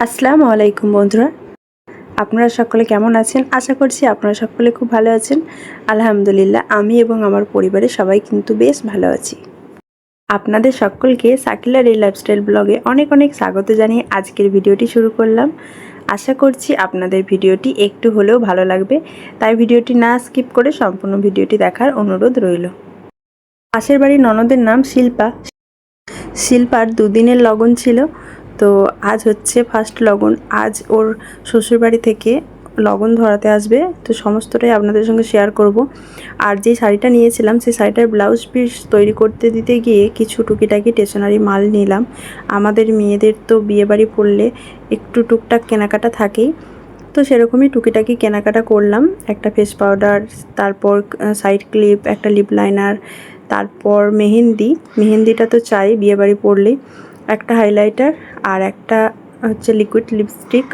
আসসালামু আলাইকুম বন্ধুরা, আপনারা সকলে কেমন আছেন? আশা করছি আপনারা সকলে খুব ভালো আছেন। আলহামদুলিল্লাহ, আমি এবং আমার পরিবারের সবাই কিন্তু বেশ ভালো আছি। আপনাদের সকলকে সাকিলার এই লাইফস্টাইল ব্লগে অনেক অনেক স্বাগত জানিয়ে আজকের ভিডিওটি শুরু করলাম। আশা করছি আপনাদের ভিডিওটি একটু হলেও ভালো লাগবে, তাই ভিডিওটি না স্কিপ করে সম্পূর্ণ ভিডিওটি দেখার অনুরোধ রইল। পাশের বাড়ির ননদের নাম শিল্পা। শিল্পার দুদিনের লগন ছিল, তো আজ হচ্ছে ফার্স্ট লগন। আজ ওর শ্বশুরবাড়ি থেকে লগন ধরাতে আসবে, তো সমস্তটাই আপনাদের সঙ্গে শেয়ার করব। আর যে শাড়িটা নিয়েছিলাম সেই শাড়িটার ব্লাউজ পিস তৈরি করতে দিতে গিয়ে কিছু টুকিটাকি স্টেশনারি মাল নিলাম। আমাদের মেয়েদের তো বিয়েবাড়ি পড়লে একটু টুকটাক কেনাকাটা থাকেই, তো সেরকমই টুকিটাকি কেনাকাটা করলাম। একটা ফেস পাউডার, তারপর সাইড ক্লিপ, একটা লিপ লাইনার, তারপর মেহেন্দিটা তো চাই বিয়েবাড়ি পড়লেই, একটা হাইলাইটার, আর একটা হচ্ছে লিকুইড লিপস্টিক,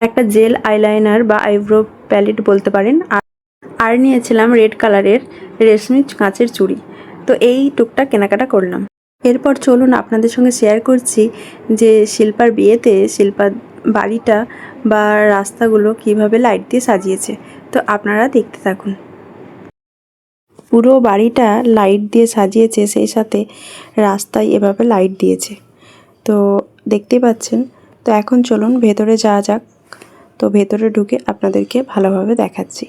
একটা জেল আইলাইনার বা আইব্রো প্যালেট বলতে পারেন। আর নিয়েছিলাম রেড কালারের রেশমি কাঁচের চুড়ি। তো এই টুকটাক কেনাকাটা করলাম। এরপর চলুন আপনাদের সঙ্গে শেয়ার করছি যে শিল্পার বিয়েতে শিল্পার বাড়িটা বা রাস্তাগুলো কিভাবে লাইট দিয়ে সাজিয়েছে। তো আপনারা দেখতে থাকুন। পুরো বাড়িটা লাইট দিয়ে সাজিয়েছে, সেই সাথে রাস্তায় এভাবে লাইট দিয়েছে, তো দেখতেই পাচ্ছেন। তো এখন চলুন ভেতরে যাওয়া যাক। তো ভেতরে ঢুকে আপনাদেরকে ভালোভাবে দেখাচ্ছি।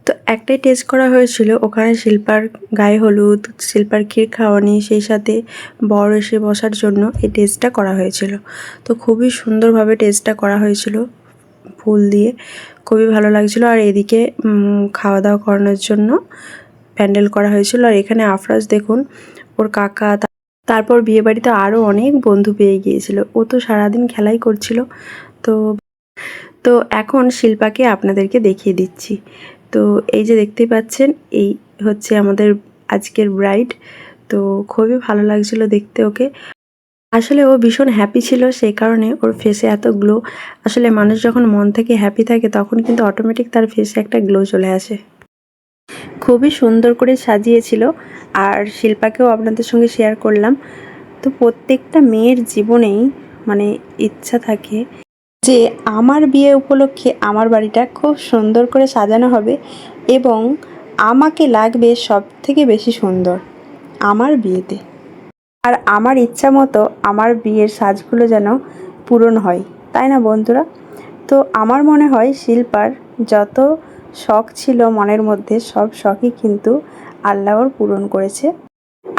তো একটাই টেস্ট করা হয়েছিল, ওখানে শিল্পার গায়ে হলুদ, শিল্পার ক্ষীর খাওয়ানি, সেই সাথে বর এসে বসার জন্য এই টেস্টটা করা হয়েছিল। তো খুবই সুন্দরভাবে টেস্টটা করা হয়েছিল, ফুল দিয়ে খুবই ভালো লাগছিল। আর এদিকে খাওয়া দাওয়া করানোর জন্য প্যান্ডেল করা হয়েছিল। আর এখানে আফরাজ দেখুন, ওর কাকা, তারপর বিয়েবাড়িতে আরও অনেক বন্ধু পেয়ে গিয়েছিল। ও তো সারাদিন খেলাই করছিল। তো তো এখন শিল্পাকে আপনাদেরকে দেখিয়ে দিচ্ছি। তো এই যে দেখতেই পাচ্ছেন, এই হচ্ছে আমাদের আজকের ব্রাইড। তো খুবই ভালো লাগছিল দেখতে ওকে। আসলে ও ভীষণ হ্যাপি ছিল, সেই কারণে ওর ফেসে এত গ্লো। আসলে মানুষ যখন মন থেকে হ্যাপি থাকে তখন কিন্তু অটোমেটিক তার ফেসে একটা গ্লো চলে আসে। খুবই সুন্দর করে সাজিয়েছিল। আর শিল্পাকেও আপনাদের সঙ্গে শেয়ার করলাম। তো প্রত্যেকটা মেয়ের জীবনেই মানে ইচ্ছা থাকে যে আমার বিয়ে উপলক্ষে আমার বাড়িটা খুব সুন্দর করে সাজানো হবে এবং আমাকে লাগবে সব থেকে বেশি সুন্দর আমার বিয়েতে। আর আমার ইচ্ছা মতো আমার বিয়ের সাজগুলো যেন পূরণ হয়, তাই না বন্ধুরা? তো আমার মনে হয় শিল্পার যত শখ ছিল মনের মধ্যে, সব শখই কিন্তু আল্লাহ ওর পূরণ করেছে।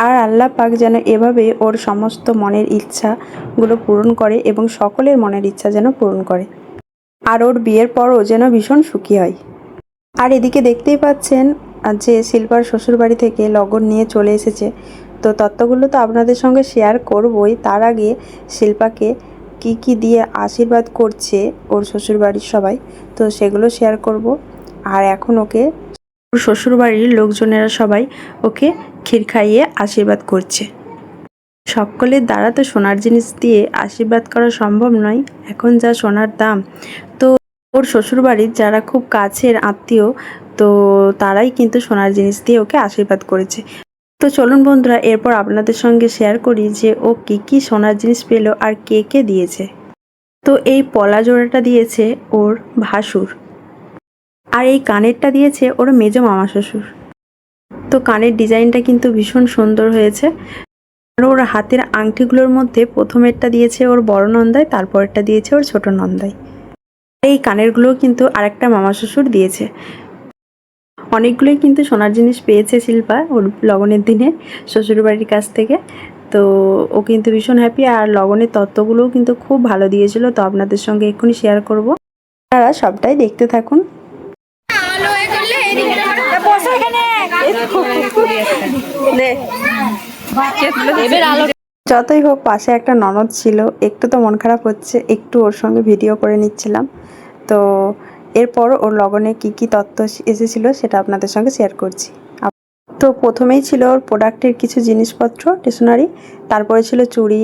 আর আল্লাহ পাক যেন এভাবে ওর সমস্ত মনের ইচ্ছাগুলো পূরণ করে এবং সকলের মনের ইচ্ছা যেন পূরণ করে। আর ওর বিয়ের পরও যেন ভীষণ সুখী হয়। আর এদিকে দেখতেই পাচ্ছেন যে শিল্পার শ্বশুরবাড়ি থেকে লগন নিয়ে চলে এসেছে। তো তত্ত্বগুলো তো আপনাদের সঙ্গে শেয়ার করবই, তার আগে শিল্পাকে কি কি দিয়ে আশীর্বাদ করছে ওর শ্বশুরবাড়ির সবাই, তো সেগুলো শেয়ার করব। আর এখন ওকে ওর শ্বশুরবাড়ির লোকজনেরা সবাই ওকে ক্ষীর খাইয়ে আশীর্বাদ করছে। সকলের দ্বারা তো সোনার জিনিস দিয়ে আশীর্বাদ করা সম্ভব নয়, এখন যা সোনার দাম। তো ওর শ্বশুরবাড়ির যারা খুব কাছের আত্মীয়, তো তারাই কিন্তু সোনার জিনিস দিয়ে ওকে আশীর্বাদ করেছে। তো চলুন বন্ধুরা, এরপর আপনাদের সঙ্গে শেয়ার করি যে ও কি কি সোনার জিনিস পেল আর কে কে দিয়েছে। তো এই পলা জোড়াটা দিয়েছে ওর ভাসুর, আর এই কানেরটা দিয়েছে ওর মেজ মামা শ্বশুর। তো কানের ডিজাইনটা কিন্তু ভীষণ সুন্দর হয়েছে। আর ওর হাতের আংটিগুলোর মধ্যে প্রথমেরটা দিয়েছে ওর বড় নন্দাই, তারপরেরটা দিয়েছে ওর ছোট নন্দাই। এই কানেরগুলোও কিন্তু আরেকটা মামা শ্বশুর দিয়েছে। অনেকগুলোই কিন্তু সোনার জিনিস পেয়েছে শিল্পা ওর লগনের দিনে শ্বশুরবাড়ির কাছ থেকে। তো ও কিন্তু ভীষণ হ্যাপি। আর লগনের তত্ত্বগুলোও কিন্তু খুব ভালো দিয়েছিল, তো আপনাদের সঙ্গে এক্ষুনি শেয়ার করব। আপনারা সবটাই দেখতে থাকুন। যতই হোক, পাশে একটা ননদ ছিল, একটু তো মন খারাপ হচ্ছে, একটু ওর সঙ্গে ভিডিও করে নিচ্ছিলাম। তো এরপর ওর লগনে কি কি তত্ত্ব এসেছিল সেটা আপনাদের সঙ্গে শেয়ার করছি। তো প্রথমেই ছিল ওর প্রোডাক্টের কিছু জিনিসপত্র, স্টেশনারি, তারপরে ছিল চুড়ি,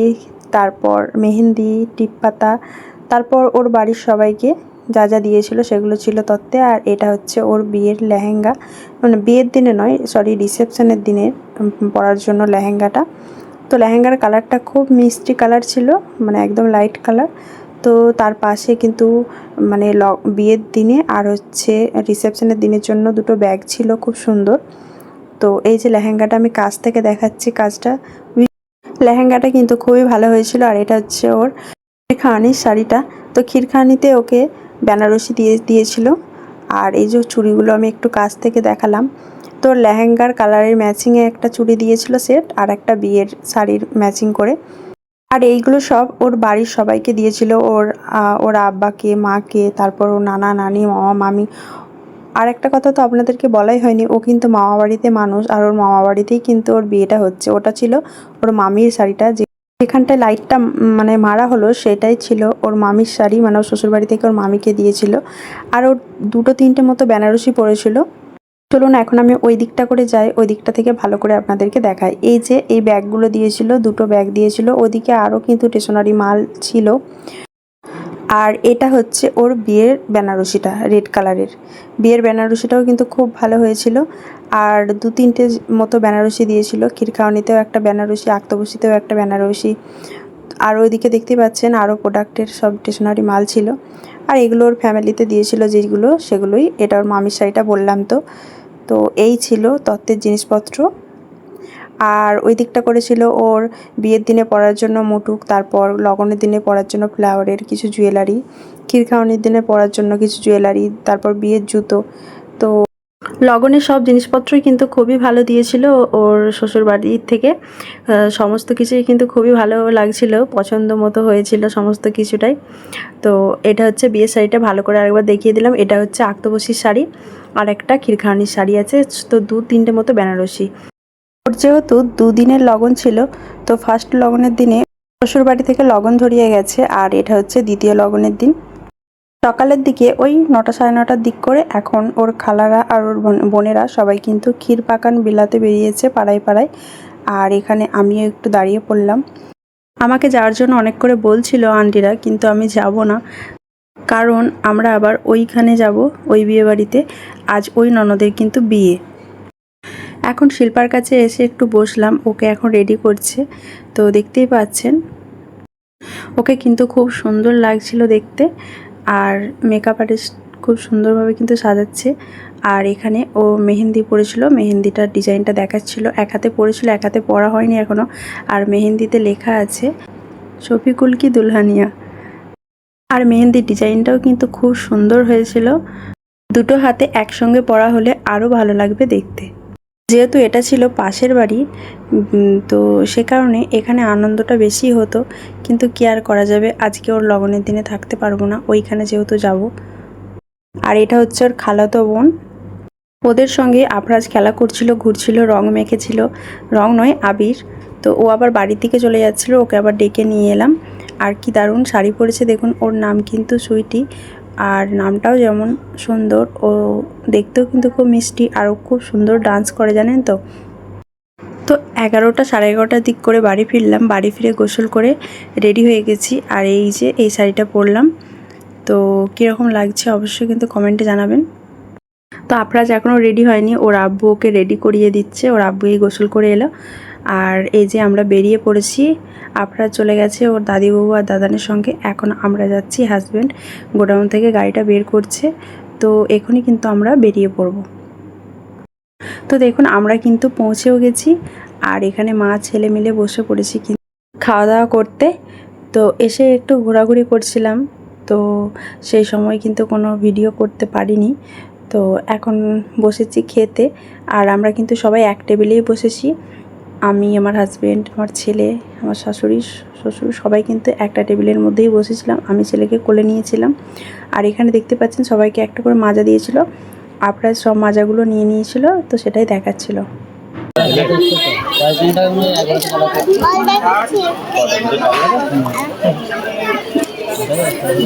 তারপর মেহেন্দি, টিপ পাতা, তারপর ওর বাড়ির সবাইকে যা যা দিয়েছিল সেগুলো ছিল তত্ত্বে। আর এটা হচ্ছে ওর বিয়ের লেহেঙ্গা, মানে বিয়ের দিনে নয়, সরি, রিসেপশনের দিনে পরার জন্য লেহেঙ্গাটা। তো লেহেঙ্গার কালারটা খুব মিষ্টি কালার ছিল, মানে একদম লাইট কালার। তো তার পাশে কিন্তু মানে বিয়ের দিনে আর হচ্ছে রিসেপশনের দিনের জন্য দুটো ব্যাগ ছিল, খুব সুন্দর। তো এই যে লেহেঙ্গাটা আমি কাছ থেকে দেখাচ্ছি, কাজটা লেহেঙ্গাটা কিন্তু খুবই ভালো হয়েছিল। আর এটা হচ্ছে ওর ক্ষীরখানির শাড়িটা। তো ক্ষীরখানিতে ওকে বেনারসি দিয়েছিল। আর এই যে চুড়িগুলো আমি একটু কাছ থেকে দেখালাম। তো লেহেঙ্গার কালারের ম্যাচিংয়ে একটা চুড়ি দিয়েছিল সেট, আর একটা বিয়ের শাড়ির ম্যাচিং করে। আর এইগুলো সব ওর বাড়ির সবাইকে দিয়েছিল, ওর আব্বাকে, মাকে, তারপর ওর নানা নানি, মামা মামি। আর একটা কথা তো আপনাদেরকে বলাই হয়নি, ও কিন্তু মামা বাড়িতে মানুষ, আর ওর মামা বাড়িতেই কিন্তু ওর বিয়েটা হচ্ছে। ওটা ছিল ওর মামির শাড়িটা, যেখানটায় লাইটটা মানে মারা হলো সেটাই ছিল ওর মামির শাড়ি, মানে ওর শ্বশুরবাড়ি থেকে ওর মামিকে দিয়েছিল। আর ওর 2-3টে মতো বেনারসি পরেছিল। চলুন এখন আমি ওই দিকটা করে যাই, ওই দিকটা থেকে ভালো করে আপনাদেরকে দেখাই। এই যে এই ব্যাগগুলো দিয়েছিল, 2টো ব্যাগ দিয়েছিল। ওদিকে আরও কিন্তু স্টেশনারি মাল ছিল। আর এটা হচ্ছে ওর বিয়ের বেনারসিটা, রেড কালারের বিয়ের বেনারসিটাও কিন্তু খুব ভালো হয়েছিল। আর 2-3টে মতো বেনারসি দিয়েছিল, ক্ষীরখাওয়ানিতেও একটা বেনারসি, আক্তবসিতেও একটা বেনারসি। আর ওইদিকে দেখতে পাচ্ছেন আরও প্রোডাক্টের সব স্টেশনারি মাল ছিল। আর এগুলো ওর ফ্যামিলিতে দিয়েছিল যেগুলো, সেগুলোই। এটা ওর মামির শাড়িটা বললাম তো। তো এই ছিল তত্ত্বের জিনিসপত্র। আর ওই দিকটা করেছিল ওর বিয়ের দিনে পরার জন্য মুটুক, তারপর লগনের দিনে পরার জন্য ফ্লাওয়ারের কিছু জুয়েলারি, ক্ষীরখাওয়ানির দিনে পরার জন্য কিছু জুয়েলারি, তারপর বিয়ের জুতো। তো লগনের সব জিনিসপত্রই কিন্তু খুবই ভালো দিয়েছিল ওর শ্বশুরবাড়ির থেকে। সমস্ত কিছুই কিন্তু খুবই ভালো লাগছিল, পছন্দ মতো হয়েছিল সমস্ত কিছুটাই। তো এটা হচ্ছে বিয়ের শাড়িটা, ভালো করে আরেকবার দেখিয়ে দিলাম। এটা হচ্ছে আক্তবসির শাড়ি, আর একটা ক্ষীরখাওয়ানির শাড়ি আছে। তো 2-3টে মতো বেনারসি। ওর যেহেতু 2 দিনের লগন ছিল, তো ফার্স্ট লগনের দিনে শ্বশুরবাড়ি থেকে লগন ধরিয়ে গেছে, আর এটা হচ্ছে দ্বিতীয় লগনের দিন। সকালের দিকে ওই 9টা সাড়ে 9টার দিক করে এখন ওর খালারা আর ওর বোনেরা সবাই কিন্তু ক্ষীর পাকান বিলাতে বেরিয়েছে পাড়ায় পাড়ায়। আর এখানে আমিও একটু দাঁড়িয়ে পড়লাম। আমাকে যাওয়ার জন্য অনেক করে বলছিল আন্টিরা, কিন্তু আমি যাব না, কারণ আমরা আবার ওইখানে যাব, ওই বিয়ে বাড়িতে। আজ ওই ননদের কিন্তু বিয়ে। এখন শিল্পার কাছে এসে একটু বসলাম, ওকে এখন রেডি করছে। তো দেখতেই পাচ্ছেন ওকে কিন্তু খুব সুন্দর লাগছিল দেখতে। আর মেকআপ আর্টিস্ট খুব সুন্দরভাবে কিন্তু সাজাচ্ছে। আর এখানে ও মেহেন্দি পরেছিল, মেহেন্দিটার ডিজাইনটা দেখাচ্ছিল। এক হাতে পরেছিল, এক হাতে পরা হয়নি এখনও। আর মেহেন্দিতে লেখা আছে শফিকুল কি দুলহানিয়া। আর মেহেন্দির ডিজাইনটাও কিন্তু খুব সুন্দর হয়েছিল। দুটো হাতে একসঙ্গে পরা হলে আরও ভালো লাগবে দেখতে। যেহেতু এটা ছিল পাশের বাড়ি, তো সে কারণে এখানে আনন্দটা বেশি হতো। কিন্তু কি আর করা যাবে, আজকে ওর লগনের দিনে থাকতে পারবো না, ওইখানে যেহেতু যাব। আর এটা হচ্ছে ওর খালাতো বোন, ওদের সঙ্গে আফরাজ খেলা করছিল, ঘুরছিল, রং মেখেছিল, রং নয় আবির। তো ও আবার বাড়ির দিকে চলে যাচ্ছিল, ওকে আবার ডেকে নিয়ে এলাম। আর কি দারুণ শাড়ি পরেছে দেখুন, ওর নাম কিন্তু সুইটি। আর নামটাও যেমন সুন্দর, ও দেখতেও কিন্তু খুব মিষ্টি, আর ও খুব সুন্দর ডান্স করে, জানেন তো। তো 11টা সাড়ে 11টার দিক করে বাড়ি ফিরলাম। বাড়ি ফিরে গোসল করে রেডি হয়ে গেছি। আর এই যে এই শাড়িটা পরলাম। তো কীরকম লাগছে অবশ্যই কিন্তু কমেন্টে জানাবেন। তো আফরাজ এখনও রেডি হয়নি, ওর আব্বু ওকে রেডি করিয়ে দিচ্ছে, ওর আব্বু এই গোসল করে এলো। আর এই যে আমরা বেরিয়ে পড়েছি, আফরাজ চলে গেছে ওর দাদিবাবু আর দাদানের সঙ্গে। এখন আমরা যাচ্ছি, হাজব্যান্ড গোডাউন থেকে গাড়িটা বের করছে। তো এখনই কিন্তু আমরা বেরিয়ে পড়ব। তো দেখুন আমরা কিন্তু পৌঁছেও গেছি। আর এখানে মা ছেলে মিলে বসে পড়েছি কিন্তু খাওয়া দাওয়া করতে। তো এসে একটু ঘোরাঘুরি করছিলাম, তো সেই সময় কিন্তু কোনো ভিডিও করতে পারিনি। তো এখন বসেছি খেতে। আর আমরা কিন্তু সবাই এক টেবিলেই বসেছি, আমি, আমার হাজব্যান্ড, আমার ছেলে, আমার শাশুড়ি, শ্বশুর, সবাই কিন্তু একটা টেবিলের মধ্যেই বসেছিলাম। আমি ছেলেকে কোলে নিয়েছিলাম। আর এখানে দেখতে পাচ্ছেন সবাইকে একটা করে মাজা দিয়েছিল। আপনার সব মাজাগুলো নিয়ে নিয়েছিল, তো সেটাই দেখাচ্ছিল।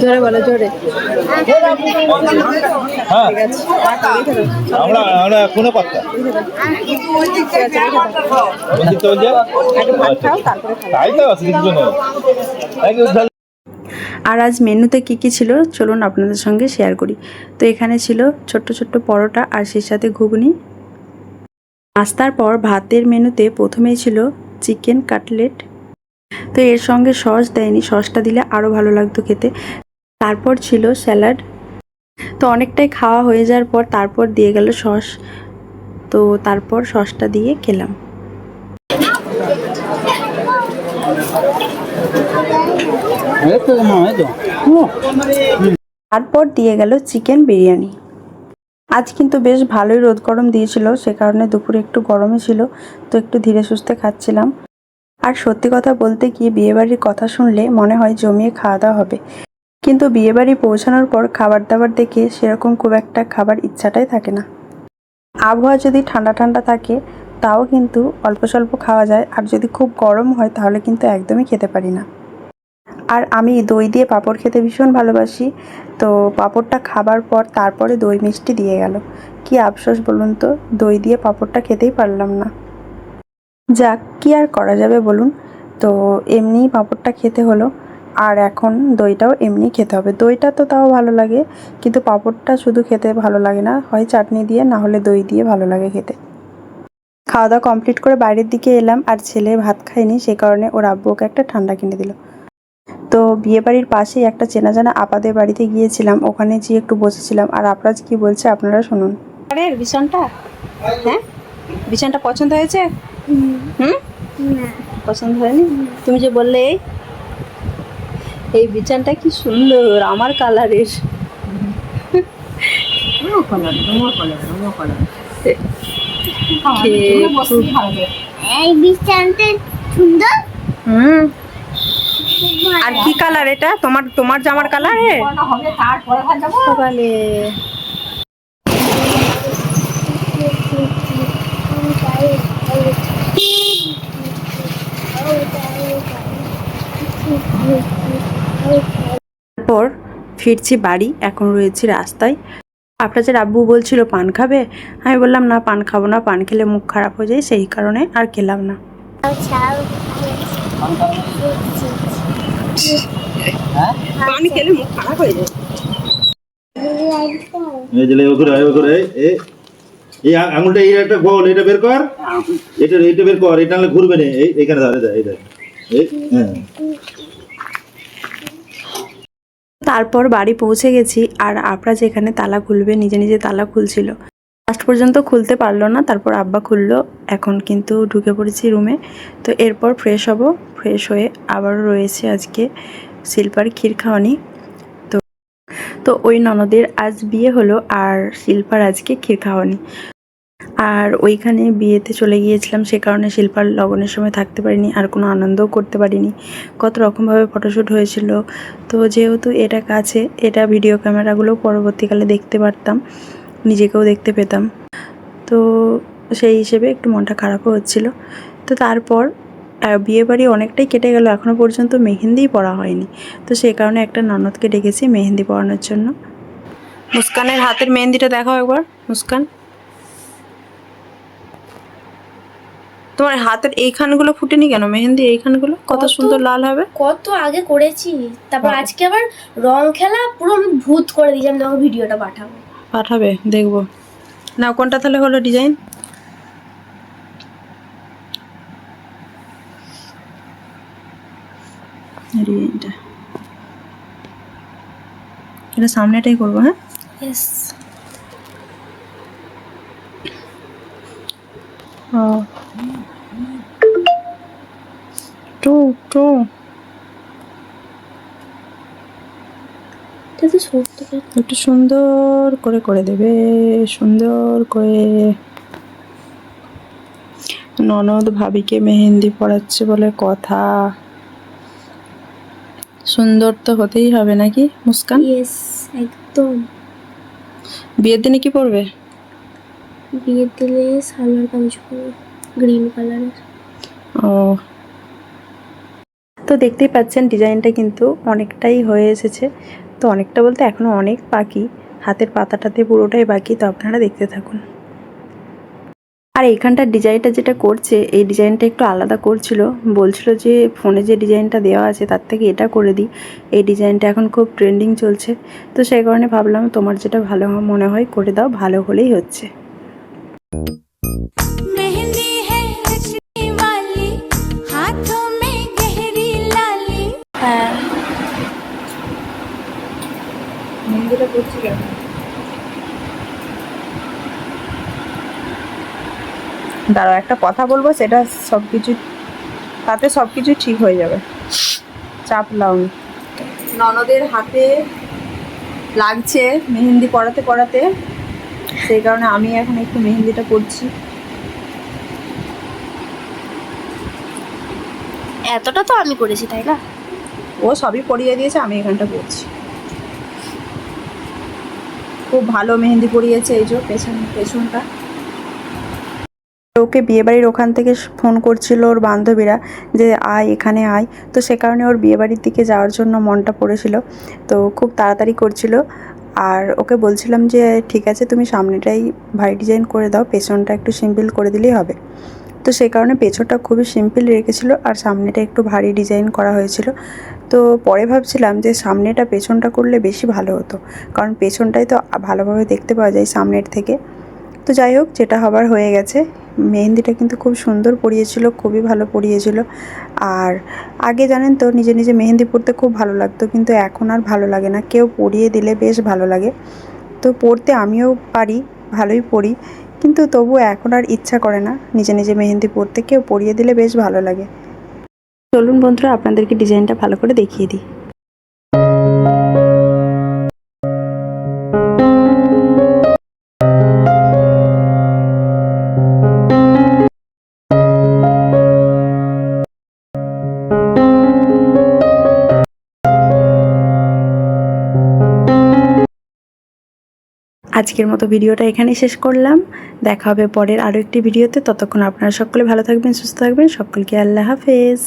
জোরে বলো, জোরে। আর আজ মেনুতে কী কী ছিল চলুন আপনাদের সঙ্গে শেয়ার করি। তো এখানে ছিল ছোট্ট ছোট্ট পরোটা, আর সেই সাথে ঘুগনি। নাস্তার পর ভাতের মেনুতে প্রথমেই ছিল চিকেন কাটলেট। তো এর সঙ্গে সস দেয়নি, সসটা দিলে আরও ভালো লাগতো খেতে। তারপর ছিল স্যালাড। তো অনেকটাই খাওয়া হয়ে যাওয়ার পর তারপর দিয়ে গেল সস। তো তারপর সসটা দিয়ে খেলাম। তারপর দিয়ে গেল চিকেন বিরিয়ানি। আজ কিন্তু বেশ ভালোই রোদ গরম দিয়েছিল, সে কারণে দুপুরে একটু গরমই ছিল, তো একটু ধীরে সুস্থে খাচ্ছিলাম। আর সত্যি কথা বলতে কি, বিয়েবাড়ির কথা শুনলে মনে হয় জমিয়ে খাওয়া দাওয়া হবে, কিন্তু বিয়েবাড়ি পৌঁছানোর পর খাবার দাবার দেখে সেরকম খুব একটা খাবার ইচ্ছাটাই থাকে না। আবহাওয়া যদি ঠান্ডা ঠান্ডা থাকে তাও কিন্তু অল্প স্বল্প খাওয়া যায়, আর যদি খুব গরম হয় তাহলে কিন্তু একদমই খেতে পারি না। আর আমি দই দিয়ে পাঁপড় খেতে ভীষণ ভালোবাসি, তো পাঁপড়টা খাবার পর তারপরে দই মিষ্টি দিয়ে গেল। কি আফসোস বলুন তো, দই দিয়ে পাঁপড়টা খেতেই পারলাম না। যাক, কি আর করা যাবে বলুন। তো এমনিই পাঁপড়টা খেতে হলো, আর এখন দইটাও এমনি খেতে হবে। দইটা তো তাও ভালো লাগে, কিন্তু পাঁপড়টা শুধু খেতে ভালো লাগে না, হয় চাটনি দিয়ে না হলে দই দিয়ে ভালো লাগে খেতে। খাওয়া দাওয়া কমপ্লিট করে বাইরের দিকে এলাম, আর ছেলে ভাত খায়নি, সে কারণে ওর আব্বু ওকে একটা ঠান্ডা কিনে দিল। তো বিয়েবাড়ির পাশেই একটা চেনা জানা আপাদের বাড়িতে গিয়েছিলাম, ওখানে গিয়ে একটু বসেছিলাম। আর আপনারা কি বলছে আপনারা শুনুন। আরে বিছানটা, হ্যাঁ বিছানটা পছন্দ হয়েছে? হুম, পছন্দ হয়নি? তুমি যে বললে এই বিছানটা কি সুন্দর, আমার কালারের। এই বিছানাটা সুন্দর। হুম, আর কি কালার এটা? তোমার তোমার জামার কালার? সকালে তারপর ফিরছি বাড়ি, এখন রয়েছি রাস্তায়। আপনাদের আব্বু বলছিল পান খাবে, আমি বললাম না পান খাবো না, পান খেলে মুখ খারাপ হয়ে যায়, সেই কারণে আর খেলাম না। পান খেলে মুখ খারাপ হয়ে যায়। এই যে এই আঙুলটা এই একটা গোল, এটা বের কর, এটা বের কর, এটা নাহলে ঘুরবে না। এইখানে ধরে দেয়, এই দেখ, হ্যাঁ। তারপর বাড়ি পৌঁছে গেছি, আর আপরা যেখানে তালা খুলবে নিজে নিজে তালা খুলছিল, লাস্ট পর্যন্ত খুলতে পারলো না, তারপর আব্বা খুললো। এখন কিন্তু ঢুকে পড়েছি রুমে। তো এরপর ফ্রেশ হব, ফ্রেশ হয়ে আবারও রয়েছে আজকে শিল্পার ক্ষীর খাওয়ানি। তো ওই ননদের আজ বিয়ে হলো, আর শিল্পার আজকে ক্ষীর খাওয়ানি। আর ওইখানে বিয়েতে চলে গিয়েছিলাম, সে কারণে শিল্পার লগনের সময় থাকতে পারিনি, আর কোনো আনন্দও করতে পারিনি। কত রকমভাবে ফটোশ্যুট হয়েছিল। তো যেহেতু এটা কাছে, এটা ভিডিও ক্যামেরাগুলো পরবর্তীকালে দেখতে পারতাম, নিজেকেও দেখতে পেতাম, তো সেই হিসেবে একটু মনটা খারাপও হচ্ছিল। তো তারপর বিয়েবাড়ি অনেকটাই কেটে গেল, এখনও পর্যন্ত মেহেন্দিই পরা হয়নি। তো সেই কারণে একটা ননদকে ডেকেছি মেহেন্দি পরানোর জন্য। মুস্কানের হাতের মেহেন্দিটা দেখাও একবার। মুস্কান, তোমার হাতের এইখানগুলো ফুটেনি কেন? মেহেন্দি এইখানগুলো কত সুন্দর লাল হবে। কত আগে করেছি, তারপর আজকে আবার রং খেলা পুরো আমি ভূত করে দিয়েছি। আমি তোমাকে ভিডিওটা পাঠাবো। পাঠাবে, দেখবো। না কোনটা তাহলে হলো ডিজাইন? ডিজাইনটা এটা সামনেটাই করবো, হ্যাঁ। ইয়েস। টু টু একটু সুন্দর করে করে দেবে, সুন্দর করে। ননদ ভাবিকে মেহেন্দি পরাচ্ছে বলে কথা, সুন্দর তো হতেই হবে নাকি মুস্কান? ইয়েস, একদম। বিয়ের দিনে কি পরবে? বিয়ের দিনে সালোয়ার কামিজ পরবো, গ্রিন কালারের। ও, তো দেখতেই পাচ্ছেন ডিজাইনটা কিন্তু অনেকটাই হয়ে এসেছে। তো অনেকটা বলতে এখনও অনেক বাকি, হাতের পাতাটাতে পুরোটাই বাকি, তো আপনারা দেখতে থাকুন। আর এইখানটার ডিজাইনটা যেটা করছে, এই ডিজাইনটা একটু আলাদা করছিল, বলছিল যে ফোনে যে ডিজাইনটা দেওয়া আছে তার থেকে এটা করে দিই, এই ডিজাইনটা এখন খুব ট্রেন্ডিং চলছে। তো সেই কারণে ভাবলাম তোমার যেটা ভালো মনে হয় করে দাও, ভালো হলেই হচ্ছে। মেহেন্দিটা করছি কেন? দাঁড়াও, একটা কথা বলবো, সেটা সব কিছু, তাতে সব কিছু ঠিক হয়ে যাবে, চাপ লাও না। ননদের হাতে লাগছে মেহেন্দি পড়াতে পড়াতে, সেই কারণে আমি এখন একটু মেহেন্দিটা করছি। এতটা তো আমি করেছি, তাই না? ও সবই পরিয়ে দিয়েছে, আমি এখানটা করছি। খুব ভালো মেহেন্দি পরিয়েছে, এই যে পেছনটা। ওকে বিয়েবাড়ির ওখান থেকে ফোন করছিল ওর বান্ধবীরা যে আয় এখানে আয়, তো সে কারণে ওর বিয়েবাড়ির দিকে যাওয়ার জন্য মনটা পড়েছিল, তো খুব তাড়াতাড়ি করছিল। আর ওকে বলছিলাম যে ঠিক আছে, তুমি সামনেটাই ভারী ডিজাইন করে দাও, পেছনটা একটু সিম্পল করে দিলেই হবে। তো সেই কারণে পেছনটা খুবই সিম্পল রেখেছিল আর সামনেটা একটু ভারী ডিজাইন করা হয়েছিল। তো পরে ভাবছিলাম যে সামনেটা পেছনটা করলে বেশি ভালো হতো, কারণ পেছনটাই তো ভালোভাবে দেখতে পাওয়া যায় সামনের থেকে। তো যাই হোক, যেটা হবার হয়ে গেছে। মেহেন্দিটা কিন্তু খুব সুন্দর পরিয়েছিল, খুবই ভালো পরিয়েছিল। আর আগে জানেন তো নিজে নিজে মেহেন্দি পরতে খুব ভালো লাগতো, কিন্তু এখন আর ভালো লাগে না, কেউ পরিয়ে দিলে বেশ ভালো লাগে। তো পরতে আমিও পারি, ভালোই পরি, কিন্তু তবু এখন আর ইচ্ছা করে না নিজে নিজে মেহেন্দি পরতে, কেউ পরিয়ে দিলে বেশ ভালো লাগে। চলুন বন্ধুরা, আপনাদেরকে ডিজাইনটা ভালো করে দেখিয়ে দিই। আজকের মতো ভিডিওটা এখানেই শেষ করলাম। দেখা হবে পরের আরও একটি ভিডিওতে। ততক্ষণ আপনারা সকলে ভালো থাকবেন, সুস্থ থাকবেন। সকলকে আল্লাহ হাফেজ।